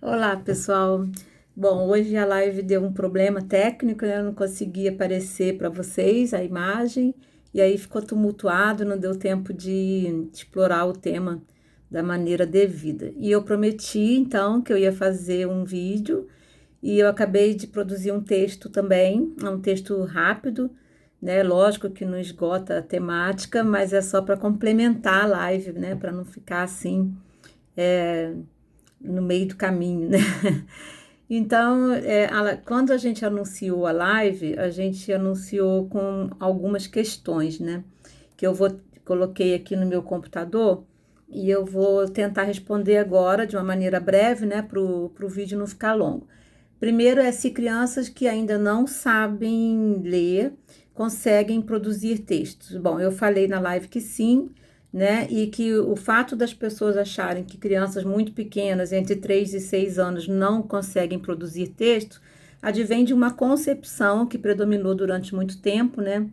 Olá, pessoal. Bom, hoje a live deu um problema técnico, né? Eu não consegui aparecer para vocês a imagem, e aí ficou tumultuado, não deu tempo de explorar o tema da maneira devida. E eu prometi, então, que eu ia fazer um vídeo, e eu acabei de produzir um texto também, é um texto rápido, né? Lógico que não esgota a temática, mas é só para complementar a live, né? Para não ficar assim no meio do caminho, né? Então, quando a gente anunciou a live, a gente anunciou com algumas questões, né? Que coloquei aqui no meu computador e eu vou tentar responder agora de uma maneira breve, né? Para o vídeo não ficar longo. Primeiro é se crianças que ainda não sabem ler conseguem produzir textos. Bom, eu falei na live que sim, né? E que o fato das pessoas acharem que crianças muito pequenas, entre 3 e 6 anos, não conseguem produzir texto, advém de uma concepção que predominou durante muito tempo, né?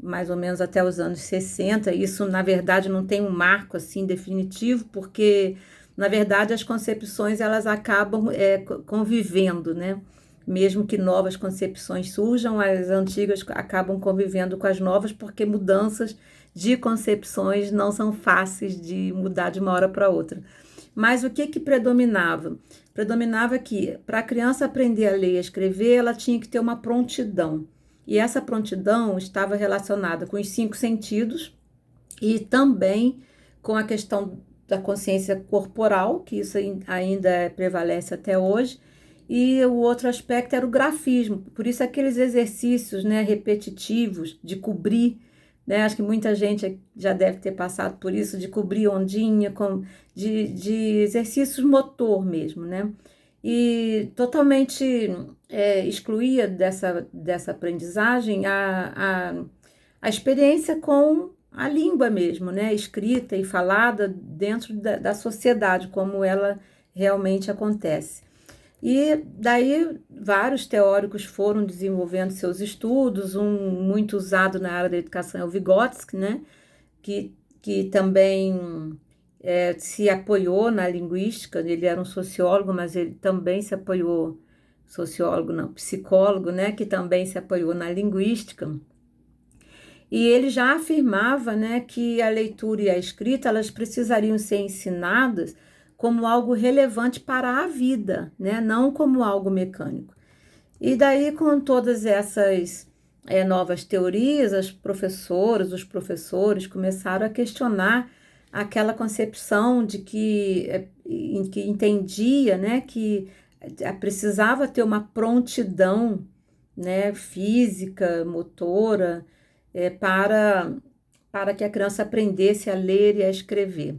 Mais ou menos até os anos 60. Isso, na verdade, não tem um marco assim definitivo, porque, na verdade, as concepções elas acabam convivendo, né? Mesmo que novas concepções surjam, as antigas acabam convivendo com as novas, porque mudanças de concepções não são fáceis de mudar de uma hora para outra. Mas o que predominava? Predominava que para a criança aprender a ler e a escrever, ela tinha que ter uma prontidão. E essa prontidão estava relacionada com os 5 sentidos e também com a questão da consciência corporal, que isso ainda prevalece até hoje. E o outro aspecto era o grafismo, por isso aqueles exercícios, né, repetitivos de cobrir, né, acho que muita gente já deve ter passado por isso, de cobrir ondinha, de exercícios motor mesmo, né, e totalmente excluía dessa aprendizagem a experiência com a língua mesmo, né, escrita e falada dentro da sociedade, como ela realmente acontece. E daí vários teóricos foram desenvolvendo seus estudos, um muito usado na área da educação é o Vygotsky, né? Que também se apoiou na linguística, ele era um sociólogo, mas ele também se apoiou, sociólogo não, psicólogo, né? Que também se apoiou na linguística. E ele já afirmava, né, que a leitura e a escrita elas precisariam ser ensinadas como algo relevante para a vida, né, não como algo mecânico. E daí, com todas essas novas teorias, as professoras, os professores começaram a questionar aquela concepção de em que entendia, né, que precisava ter uma prontidão, né, física, motora, é, para, para que a criança aprendesse a ler e a escrever.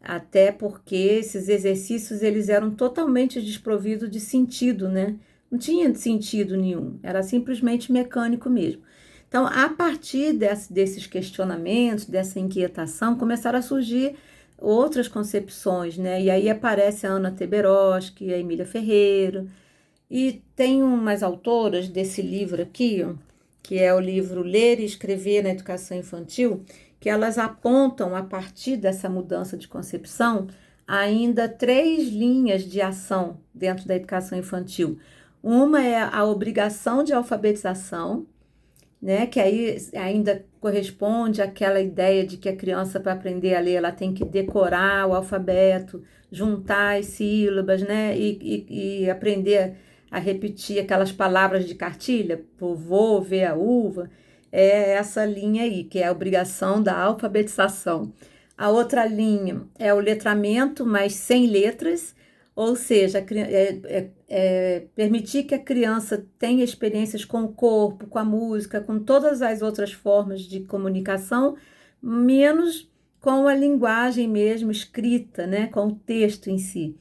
Até porque esses exercícios eles eram totalmente desprovidos de sentido, né? Não tinha sentido nenhum, era simplesmente mecânico mesmo. Então, a partir desses questionamentos, dessa inquietação, começaram a surgir outras concepções, né? E aí aparece a Ana Teberoski, a Emília Ferreira, e tem umas autoras desse livro aqui, ó, que é o livro Ler e Escrever na Educação Infantil, que elas apontam, a partir dessa mudança de concepção, ainda 3 linhas de ação dentro da educação infantil. Uma é a obrigação de alfabetização, né, que aí ainda corresponde àquela ideia de que a criança, para aprender a ler, ela tem que decorar o alfabeto, juntar as sílabas, né, e aprender a repetir aquelas palavras de cartilha, vovô, ver a uva, é essa linha aí, que é a obrigação da alfabetização. A outra linha é o letramento, mas sem letras, ou seja, permitir que a criança tenha experiências com o corpo, com a música, com todas as outras formas de comunicação, menos com a linguagem mesmo escrita, né, com o texto em si.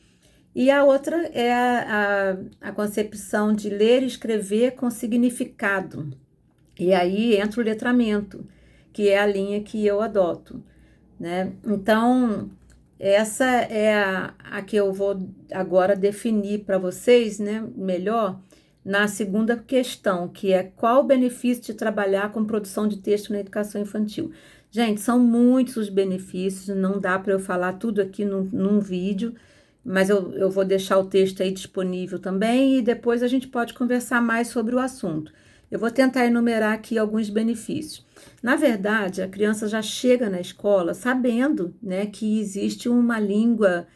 E a outra é a concepção de ler e escrever com significado. E aí entra o letramento, que é a linha que eu adoto, né? Então, essa é a que eu vou agora definir para vocês, né, melhor, na segunda questão, que é qual o benefício de trabalhar com produção de texto na educação infantil. Gente, são muitos os benefícios, não dá para eu falar tudo aqui num vídeo, mas eu vou deixar o texto aí disponível também e depois a gente pode conversar mais sobre o assunto. Eu vou tentar enumerar aqui alguns benefícios. Na verdade, a criança já chega na escola sabendo, né, que existe uma língua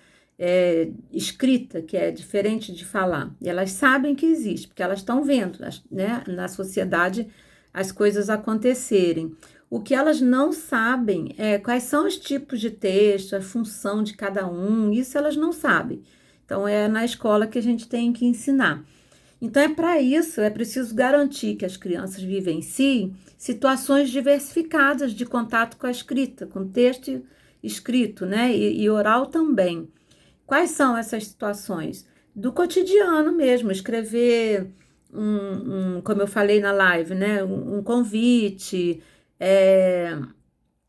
escrita, que é diferente de falar. E elas sabem que existe, porque elas estão vendo, né, na sociedade as coisas acontecerem. O que elas não sabem é quais são os tipos de texto, a função de cada um, isso elas não sabem. Então, é na escola que a gente tem que ensinar. Então, para isso, é preciso garantir que as crianças vivenciem situações diversificadas de contato com a escrita, com texto escrito, né? E oral também. Quais são essas situações? Do cotidiano mesmo, escrever como eu falei na live, né? Um convite,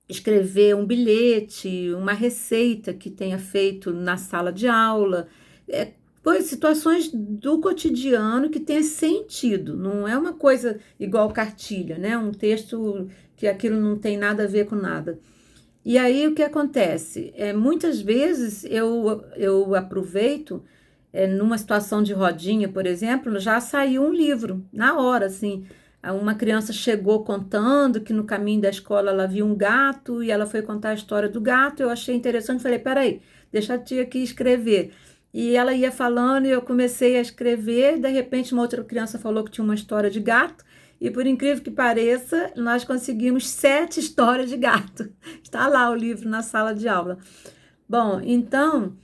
escrever um bilhete, uma receita que tenha feito na sala de aula, situações do cotidiano que tenha sentido, não é uma coisa igual cartilha, né? Um texto que aquilo não tem nada a ver com nada. E aí o que acontece? Muitas vezes eu aproveito, numa situação de rodinha, por exemplo, já saiu um livro, na hora, assim. Uma criança chegou contando que no caminho da escola ela viu um gato e ela foi contar a história do gato. Eu achei interessante, falei, peraí, deixa a tia aqui escrever. E ela ia falando e eu comecei a escrever, de repente uma outra criança falou que tinha uma história de gato, e por incrível que pareça, nós conseguimos 7 histórias de gato. Está lá o livro na sala de aula. Bom, então,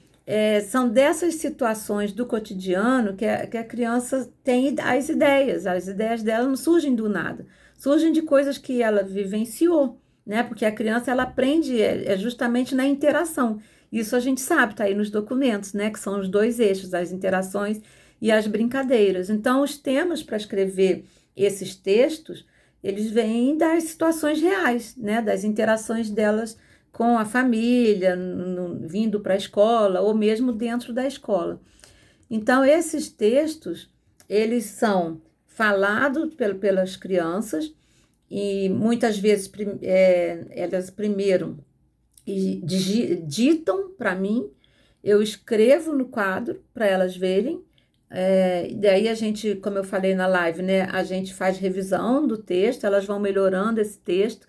são dessas situações do cotidiano que a criança tem as ideias dela não surgem do nada, surgem de coisas que ela vivenciou, né? Porque a criança, ela aprende justamente na interação. Isso a gente sabe, está aí nos documentos, né? Que são os 2 eixos, as interações e as brincadeiras. Então, os temas para escrever esses textos, eles vêm das situações reais, né? Das interações delas com a família, vindo para a escola ou mesmo dentro da escola. Então, esses textos, eles são falados pelas crianças e muitas vezes elas primeiro ditam para mim, eu escrevo no quadro para elas verem. Daí a gente, como eu falei na live, né, a gente faz revisão do texto, elas vão melhorando esse texto,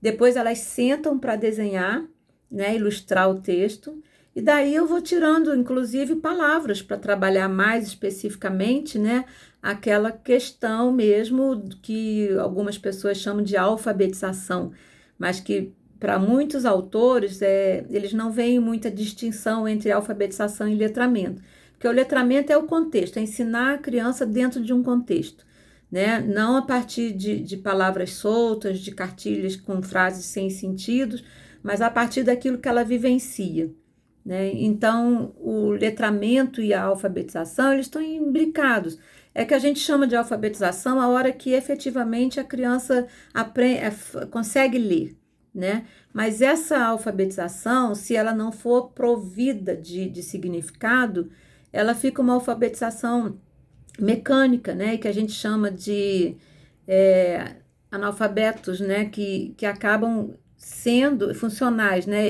depois elas sentam para desenhar, né, ilustrar o texto, e daí eu vou tirando, inclusive, palavras para trabalhar mais especificamente, né, aquela questão mesmo que algumas pessoas chamam de alfabetização, mas que para muitos autores eles não veem muita distinção entre alfabetização e letramento. Porque o letramento é o contexto, é ensinar a criança dentro de um contexto, né? Não a partir de palavras soltas, de cartilhas com frases sem sentidos, mas a partir daquilo que ela vivencia, né? Então, o letramento e a alfabetização, eles estão imbricados. É que a gente chama de alfabetização a hora que efetivamente a criança consegue ler, né? Mas essa alfabetização, se ela não for provida de significado, ela fica uma alfabetização mecânica, né? Que a gente chama de analfabetos, né? Que acabam sendo funcionais, né?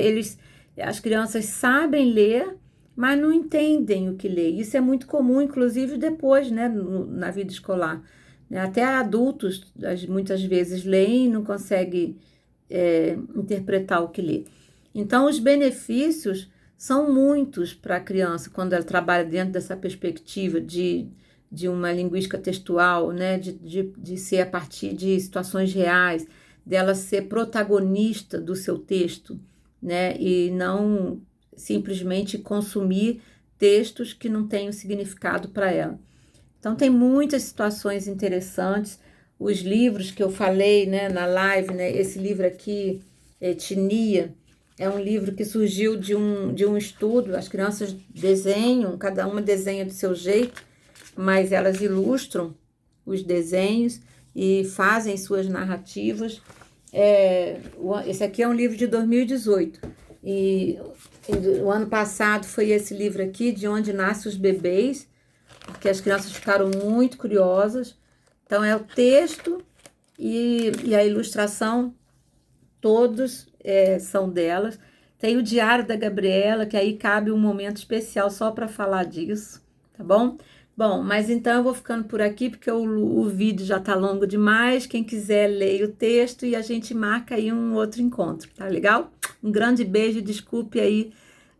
As crianças sabem ler, mas não entendem o que lê. Isso é muito comum, inclusive depois, né? Na vida escolar. Até adultos, muitas vezes, leem e não conseguem interpretar o que lê. Então, os benefícios são muitos para a criança quando ela trabalha dentro dessa perspectiva de uma linguística textual, né? De ser a partir de situações reais, dela ser protagonista do seu texto, né? E não simplesmente consumir textos que não têm significado para ela. Então, tem muitas situações interessantes. Os livros que eu falei, né, na live, né, esse livro aqui, Etnia, é um livro que surgiu de um estudo. As crianças desenham, cada uma desenha do seu jeito, mas elas ilustram os desenhos e fazem suas narrativas. Esse aqui é um livro de 2018. E o ano passado foi esse livro aqui, De Onde Nascem os Bebês, porque as crianças ficaram muito curiosas. Então, é o texto e a ilustração, todos são delas. Tem o Diário da Gabriela, que aí cabe um momento especial só para falar disso, tá bom? Bom, mas então eu vou ficando por aqui porque o vídeo já tá longo demais. Quem quiser, leia o texto e a gente marca aí um outro encontro, tá legal? Um grande beijo, desculpe aí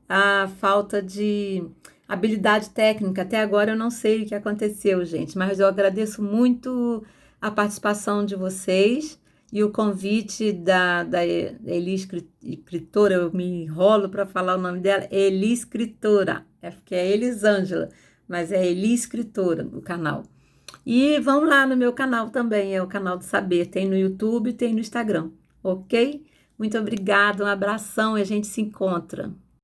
a falta de habilidade técnica. Até agora eu não sei o que aconteceu, gente, mas eu agradeço muito a participação de vocês e o convite da Eli Escritora. Eu me enrolo para falar o nome dela, Eli Escritora, é porque é Elisângela, mas é Eli Escritora o canal. E vão lá no meu canal também, é o canal do Saber, tem no YouTube, tem no Instagram, ok? Muito obrigada, um abração e a gente se encontra.